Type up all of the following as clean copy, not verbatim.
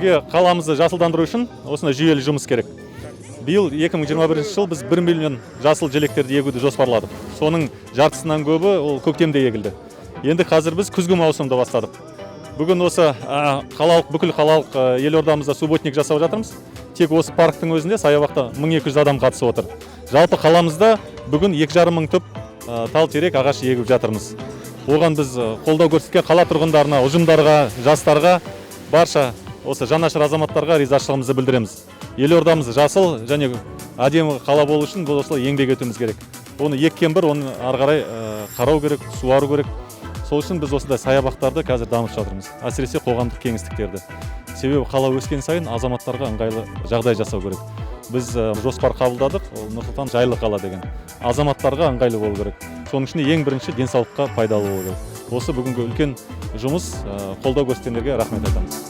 бізге қаламызды жасылдандыру үшін осындай жүйелі жұмыс керек. Биыл 2021 жыл біз 1 миллион жасыл желектерді егуді жоспарладық. Соның жартысынан көбі ол көктемде егілді. Енді қазір біз күзгі маусымда бастадық. Бүгін осы бүкіл қалалық елордамызда субботник жасап жатырмыз. Тек осы парктың өзінде саябақта 1200 адам қатысып отыр. Жалпы қаламызда бүгін 2,5 мың түп тал терек ағаш егіп жатырмыз. Оған біз қолдау көрсеткен қала тұрғындарына, ұжымдарға, жастарға, барша осы жанашыр азаматтарға ризашылығымызды білдіреміз. Елордамыз жасыл және әдемі қала болу үшін бұл осылай еңбек етуіміз керек. Оны еккен бір, оны ары қарай қарау керек, суару керек. Сол үшін біз осындай саябақтарды қазір дамытып жатырмыз. Әсіресе қоғамдық кеңістіктерді. Себебі қала өскен сайын азаматтарға ыңғайлы жағдай жасау керек. Біз жоспар қабылдадық, Нұрсұлтан жайлы қала деген. Азаматтарға ыңғайлы болу керек. Соның ішінде ең бірінші денсаулыққа пайдалы болу керек. Осы бүгінгі үлкен жұмыс, қолдау көрсеткендерге рахмет айтамыз.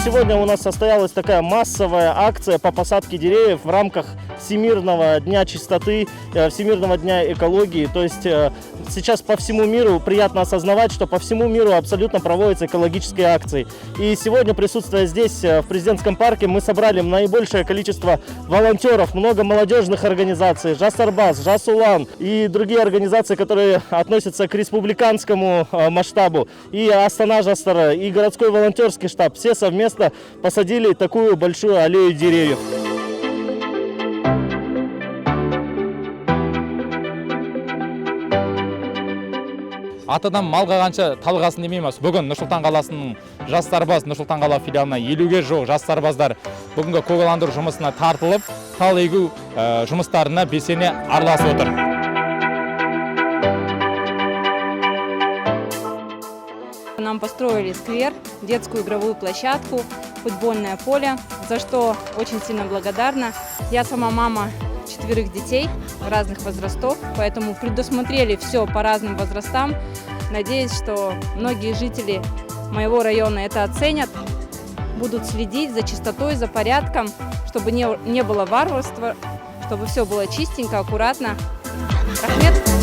Сегодня у нас состоялась такая массовая акция по посадке деревьев в рамках Всемирного дня чистоты, Всемирного дня экологии. То есть сейчас по всему миру приятно осознавать, что по всему миру абсолютно проводятся экологические акции. И сегодня, присутствуя здесь, в президентском парке, мы собрали наибольшее количество волонтеров, много молодежных организаций, Жас Арбаз, Жас Улан и другие организации, которые относятся к республиканскому масштабу, и Астана Жастары, и городской волонтерский штаб. Все совместно посадили такую большую аллею деревьев. Атадан мал қағанша талғасын демейміз. Бүгін Нұрсұлтан қаласының Жас Сарбаз Нұрсұлтан қала филиалына 50-ге жоқ жас сарбаздар бүгінгі көгаландыру жұмысына тартылып, тал егу жұмыстарына белсене араласып отыр. Нам построили сквер, детскую игровую площадку, футбольное поле, за что очень сильно благодарна. Я сама мама 4 детей разных возрастов, поэтому предусмотрели все по разным возрастам. Надеюсь, что многие жители моего района это оценят, будут следить за чистотой, за порядком, чтобы не было варварства, чтобы все было чистенько, аккуратно. Рахмет.